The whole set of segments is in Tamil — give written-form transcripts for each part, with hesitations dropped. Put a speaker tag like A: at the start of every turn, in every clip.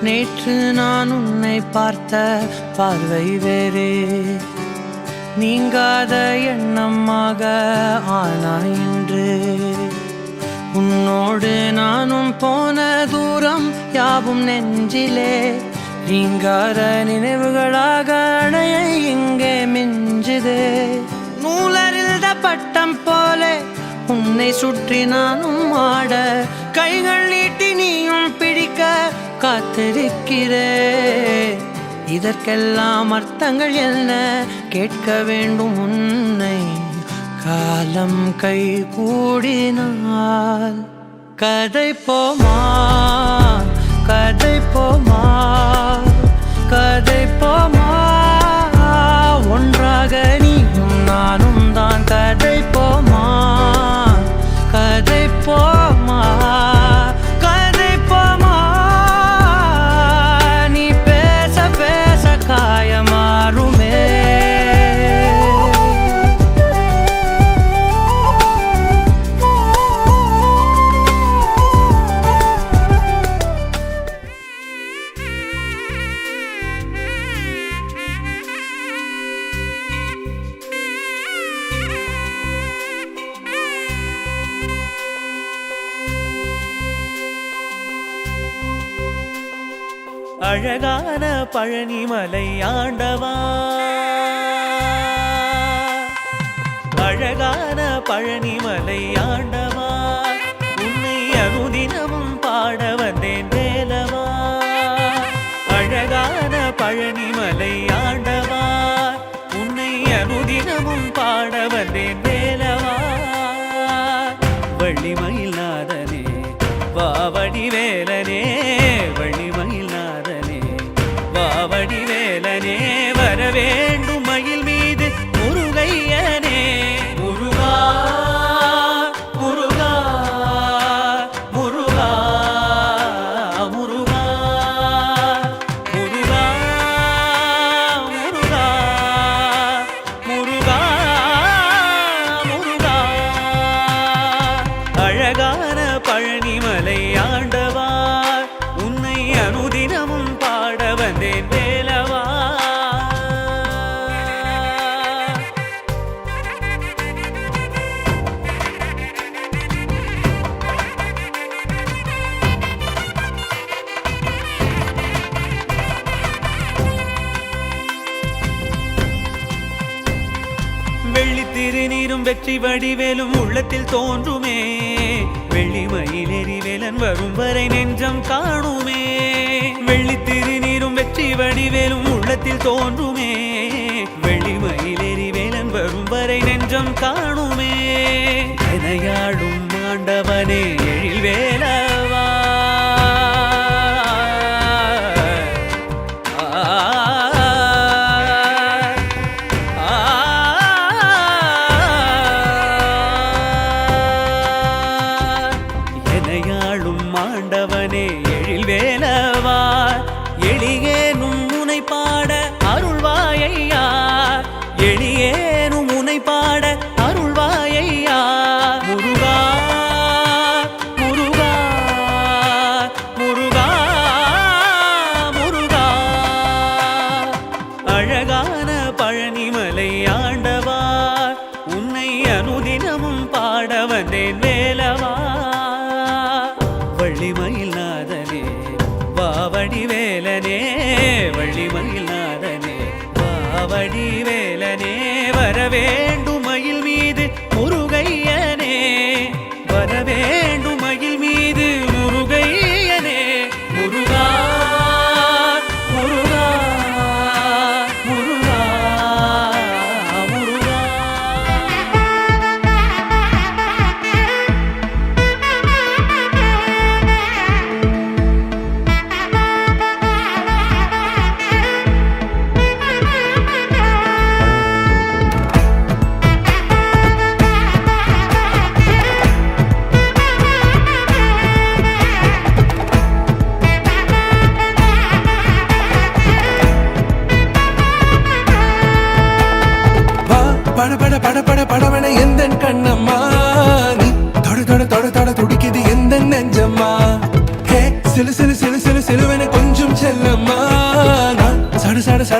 A: நேற்று நான் உன்னை பார்த்த பார்வை வேறே, நீங்காத எண்ணமாக ஆனாய் இன்று. உன்னோடு நானும் போன தூரம் யாவும் நெஞ்சிலே ரீங்கார நினைவுகளாக அணைய இங்கே மிஞ்சுதே. நூலறிந்த பட்டம் போல உன்னை சுற்றி நானும் ஆட, கைகள் நீட்டி நீயும் பிடிக்க காத்திருக்கிறே. இதற்கெல்லாம் அர்த்தங்கள் என்ன கேட்க வேண்டும் உன்னை, காலம் கை கூடினால். கதை போமா கதை போமா கதை போமா, ஒன்றாக நீயும் நானும் தான். கதை போமா கதை போமா கதை போமா, நீ பேச பேச காயமாறுமே.
B: அழகான பழனிமலை ஆண்டவா, அழகான பழனிமலை ஆண்டவா, உன்னை அனுதினமும் பாட வந்தேன் வேலவா. அழகான பழனிமலை ஆண்டவா, உன்னை அனுதினமும் பாட வந்தேன் வேலவா. வள்ளிமயில் நாதனே வாவடி வேலனே, வள்ளிமயில் நாதனே வாவடி வேலனே, வர வேண்டும் மயில் மீது முருகையனே. முருகா முருகா முருகா முருகா முருகா முருகா முருகா முருகா. அழகான பழனிமலை ஆண்டவா, உன்னை அனுதினமும் பாட வந்தேன் வேலவா. வெள்ளி திருநீரும் வெற்றி வடிவேலும் உள்ளத்தில் தோன்றுமே, வெள்ளிமயிலேறி வேலன் வரும் வரை நெஞ்சம் காணுமே. வெள்ளி திருநீரும் வெற்றி வடிவேலும் உள்ளத்தில் தோன்றுமே, வெள்ளிமயிலேறி வேலன் வரும் வரை நெஞ்சம் காணுமே. எனையாடும் ஆண்டவனே எழில் வேலவா, ஆண்டவனே எழில் வேலவா, எளியேனும் முனை பாட அருள்வாயையா, எளியேனும் முனை பாட அருள்வாயையா. முருகா முருகா முருகா முருகா. அழகான பழனிமலை ஆண்டவா, உன்னை அனுதினமும் பாட வந்தேன் வேலவா. வள்ளிமயில் நாதனே வாவடி வேலனே, வள்ளிமயில் நாதனே வாவடி வேலனே, வர வேண்டும் மயில் மீது முருகையனே, வர வேண்டும் மயில் மீது முருகையனே. முருகா முருகா முருகா முருகா.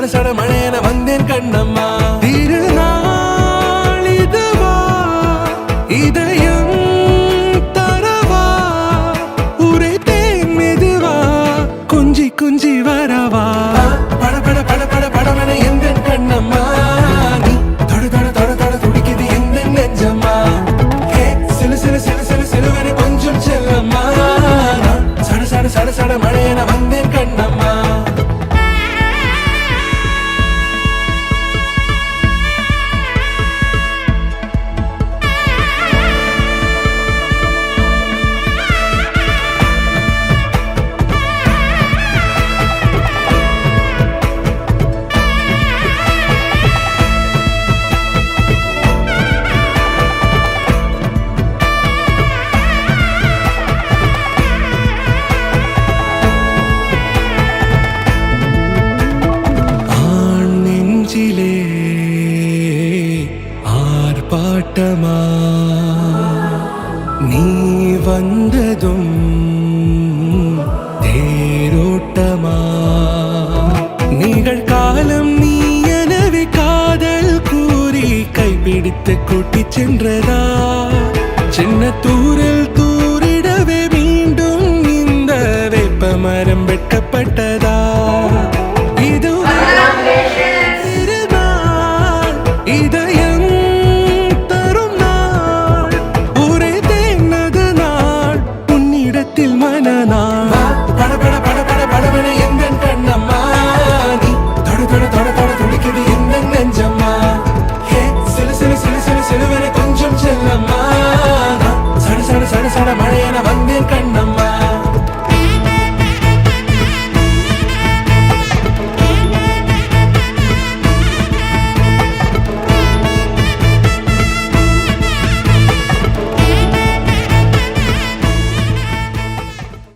C: சட சட மழையென வந்தேன் கண்ணம்மா. திருநாள் இதுவா இதயம் தரவா உரைத்தேன் மெதுவா கொஞ்சி கொஞ்சி வரவா பட பட பட பட படவென எந்தன் கண்ணம்மா. நீ தொட தொட தொட தொட துடிக்குது எந்த நெஞ்சம்மா. ஹே சிலு சிலு சிலு சிலு சிலுவென கொஞ்சம் செல்லம்மா. சட சட சட சட மழையென வந்தேன் கண்ணம்மா. நெஞ்சிலே ஆர்ப்பாட்டமா நீ வந்ததும் தேரோட்டமா நிகழ்காலம் நீ எனவே காதல் கூறி கைப்பிடித்து கூட்டிச் சென்றதா சின்ன தூரல் தூரிடவே மீண்டும் இந்த வேப்ப மரம் வெட்கப்பட்டதா இது இதயம் தரும் நாள் ஒரே தேனது நாள் உன்னிடத்தில் மனநாள் பட பட பட பட படவென எந்தன் கண்ணம்மா. நீ தொட தொட தொட தொட துடிக்குது எந்த நெஞ்சம்மா. ஹே சிலு சிலு சிலு சிலு சிலுவென கொஞ்சம் செல்லம்மா. சட சட சட சட மழையென வந்தேன் கண்ணம்மா.